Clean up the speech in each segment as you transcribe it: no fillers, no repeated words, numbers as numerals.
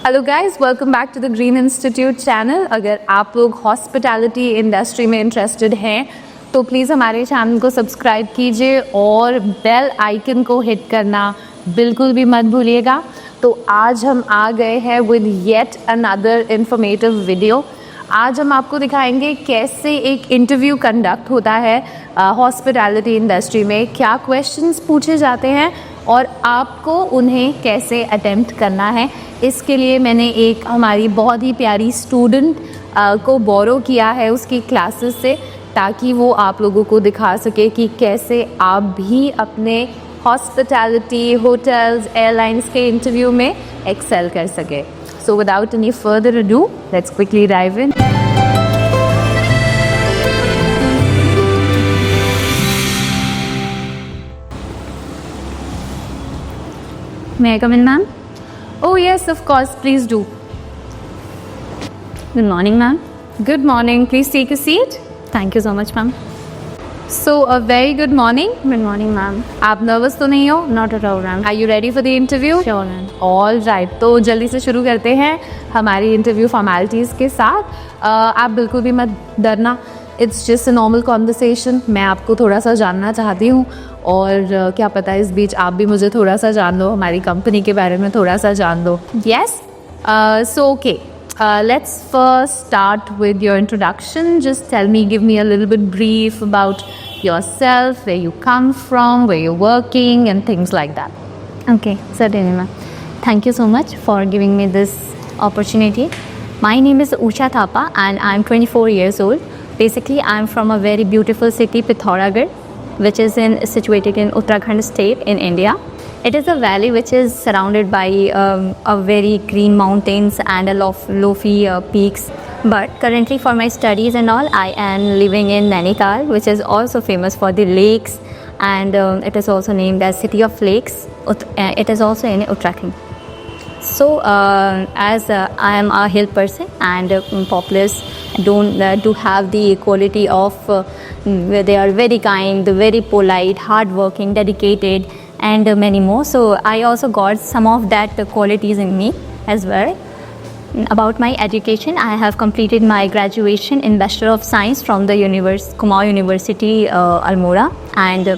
Hello guys, welcome back to the green institute channel. अगर आप लोग हॉस्पिटैलिटी इंडस्ट्री में इंटरेस्टेड हैं तो प्लीज़ हमारे चैनल को सब्सक्राइब कीजिए और बेल आइकन को हिट करना बिल्कुल भी मत भूलिएगा। तो आज हम आ गए हैं with yet another informative video. आज हम आपको दिखाएंगे कैसे एक इंटरव्यू कंडक्ट होता है हॉस्पिटैलिटी इंडस्ट्री में, क्या क्वेश्चंस पूछे जाते हैं और आपको उन्हें कैसे अटेम्प्ट करना है। इसके लिए मैंने एक हमारी बहुत ही प्यारी स्टूडेंट को बोरो किया है उसकी क्लासेस से, ताकि वो आप लोगों को दिखा सके कि कैसे आप भी अपने हॉस्पिटैलिटी, होटल्स, एयरलाइंस के इंटरव्यू में एक्सेल कर सके। So without any further ado, let's quickly dive in. May I come in, ma'am? Oh yes, of course, please do. Good morning, ma'am. Good morning, please take a seat. Thank you so much, ma'am. So a very good morning. Good morning, ma'am. आप nervous तो नहीं हो? Not at all, ma'am. Are you ready for the interview? Sure, ma'am. All right, तो जल्दी से शुरू करते हैं हमारी इंटरव्यू फॉर्मेलिटीज़ के साथ। आप बिल्कुल भी मत डरना, it's just a normal conversation. मैं आपको थोड़ा सा जानना चाहती हूँ और क्या पता इस बीच आप भी मुझे थोड़ा सा जान लो, हमारी कंपनी के बारे में थोड़ा सा जान लो। Yes, so okay, let's first start with your introduction. Just tell me, give me a little bit brief about yourself, where you come from, where you're working and things like that. Okay, certainly, ma'am. Thank you so much for giving me this opportunity. My name is Usha Thapa and I'm 24 years old. Basically, I'm from a very beautiful city, Pithoragarh, which is situated in Uttarakhand state in India. It is a valley which is surrounded by a very green mountains and a lofty peaks. But currently for my studies and all, I am living in Nainital, which is also famous for the lakes, and it is also named as City of Lakes. It is also in Uttarakhand. So as I am a hill person and populace do have the quality of they are very kind, very polite, hardworking, dedicated, and many more. So I also got some of that qualities in me as well. About my education, I have completed my graduation in Bachelor of Science from the Kumaon University, Almora, and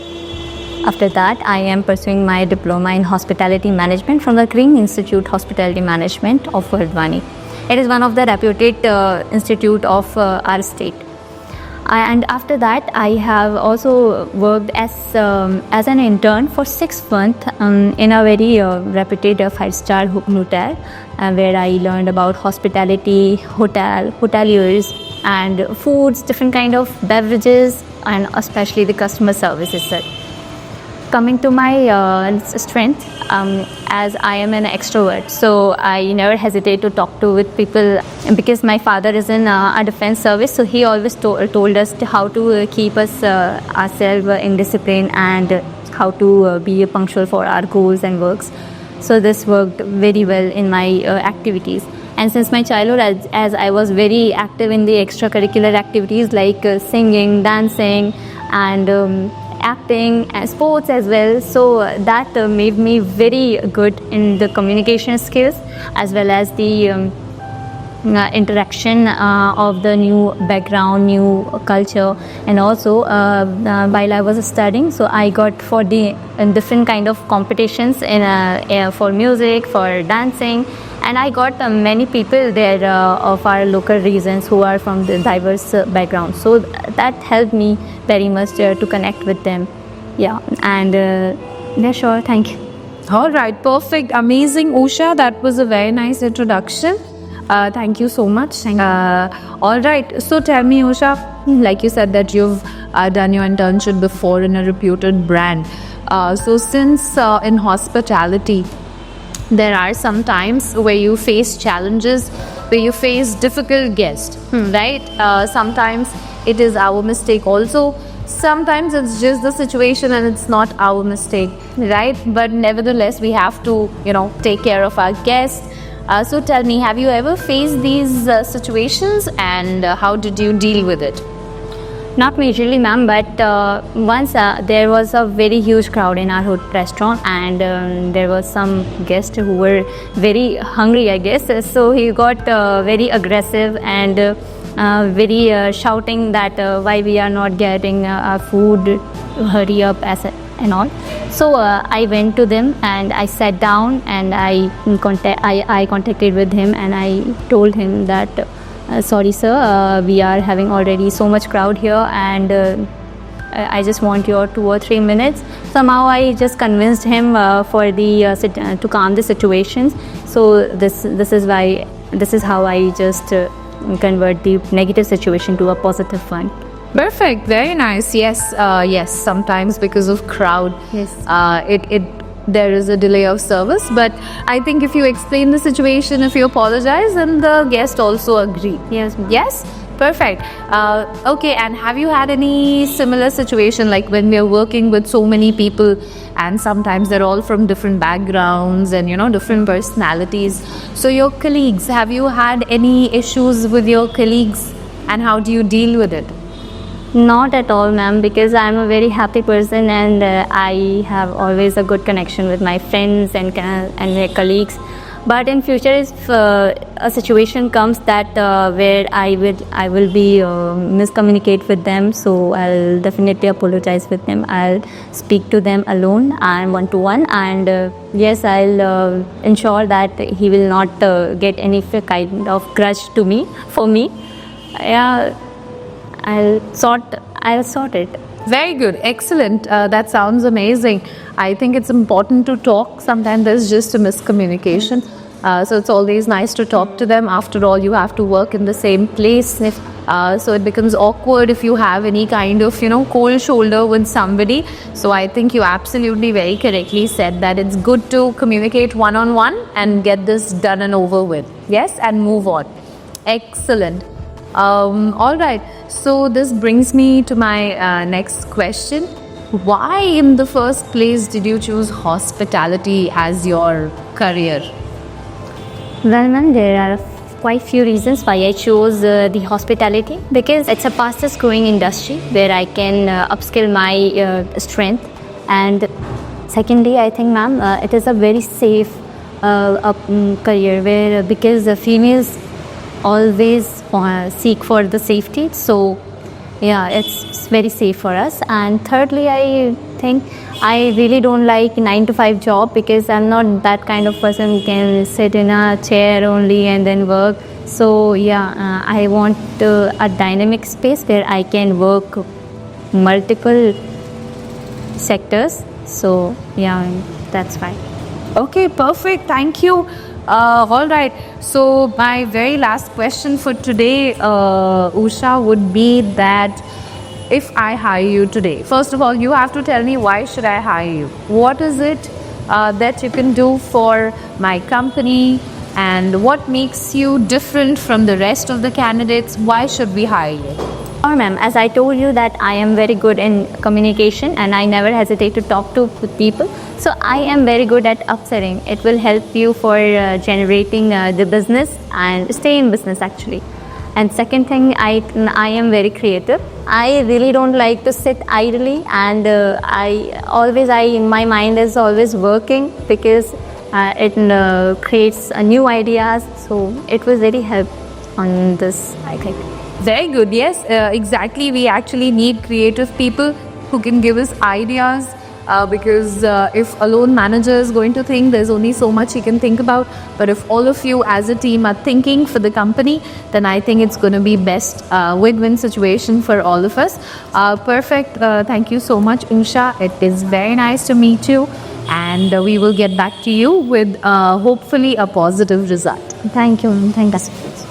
after that I am pursuing my diploma in hospitality management from the Green Institute Hospitality Management of Hardwani. It is one of the reputed institute of our state. And after that, I have also worked as an intern for 6 months in a very reputed 5-star hotel, where I learned about hospitality, hoteliers, and foods, different kind of beverages, and especially the customer service itself. Coming to my strength, as I am an extrovert, so I never hesitate to talk with people, because my father is in a defense service, so he always told us how to keep ourselves in discipline and how to be punctual for our goals and works. So this worked very well in my activities. And since my childhood, as I was very active in the extracurricular activities like singing, dancing, and acting and sports as well, so that made me very good in the communication skills as well as the interaction of the new background, new culture, and also while I was studying, so I got for the different kind of competitions for music, for dancing, and I got many people there of our local regions who are from the diverse backgrounds, so that helped me very much to connect with them. Yeah, and yeah, sure, thank you. All right, perfect, amazing, Usha. That was a very nice introduction. Thank you so much. All right, so tell me, Usha, like you said that you've done your internship before in a reputed brand. So since in hospitality, there are some times where you face challenges, where you face difficult guests, right? Sometimes it is our mistake also. Sometimes it's just the situation and it's not our mistake, right? But nevertheless, we have to, take care of our guests. So tell me, have you ever faced these situations and how did you deal with it? Not majorly, ma'am, but once there was a very huge crowd in our restaurant, and there was some guests who were very hungry, I guess. So he got very aggressive and very shouting that why we are not getting our food, hurry up, and all. So I went to them and I sat down and I contacted with him, and I told him that. Sorry sir, we are having already so much crowd here, and I just want your 2 or 3 minutes. Somehow I just convinced him for the to calm the situations. So this is how I just convert the negative situation to a positive one. Perfect, very nice. Yes, yes. Sometimes because of crowd, Yes. There is a delay of service. But I think if you explain the situation, if you apologize, then the guest also agree. Yes. Yes. Perfect. Okay. And have you had any similar situation, like when we are working with so many people, and sometimes they're all from different backgrounds and different personalities? So your colleagues, have you had any issues with your colleagues, and how do you deal with it? Not at all, ma'am, because I'm a very happy person, and I have always a good connection with my friends and my colleagues. But in future, if a situation comes that where I will be miscommunicate with them, so I'll definitely apologize with them. I'll speak to them alone and one to one, and yes, I'll ensure that he will not get any kind of grudge to me for me. Yeah. I'll sort it. Very good. Excellent. That sounds amazing. I think it's important to talk. Sometimes there's just a miscommunication. So it's always nice to talk to them. After all, you have to work in the same place. So it becomes awkward if you have any kind of, cold shoulder with somebody. So I think you absolutely very correctly said that it's good to communicate one-on-one and get this done and over with. Yes, and move on. Excellent. All right. So this brings me to my next question. Why in the first place did you choose hospitality as your career? Well, ma'am, there are quite few reasons why I chose the hospitality, because it's a fastest growing industry where I can upskill my strength, and secondly, I think, ma'am, it is a very safe career where because the females always seek for the safety, so yeah, it's very safe for us. And thirdly, I think I really don't like 9 to 5 job, because I'm not that kind of person who can sit in a chair only and then work. So yeah, I want a dynamic space where I can work multiple sectors. So yeah, that's fine. Okay, perfect. Thank you. All right. So my very last question for today, Usha, would be that if I hire you today, first of all, you have to tell me why should I hire you? What is it that you can do for my company, and what makes you different from the rest of the candidates? Why should we hire you? Sure, ma'am. As I told you that I am very good in communication and I never hesitate to talk to people. So I am very good at upselling. It will help you for generating the business and stay in business actually. And second thing, I am very creative. I really don't like to sit idly, and my mind is always working, because it creates new ideas. So it was very help on this, I think. Very good. Yes, exactly. We actually need creative people who can give us ideas, because if a lone manager is going to think, there's only so much he can think about. But if all of you as a team are thinking for the company, then I think it's going to be best win-win situation for all of us. Perfect. Thank you so much, Usha. It is very nice to meet you, and we will get back to you with hopefully a positive result. Thank you. Thank you.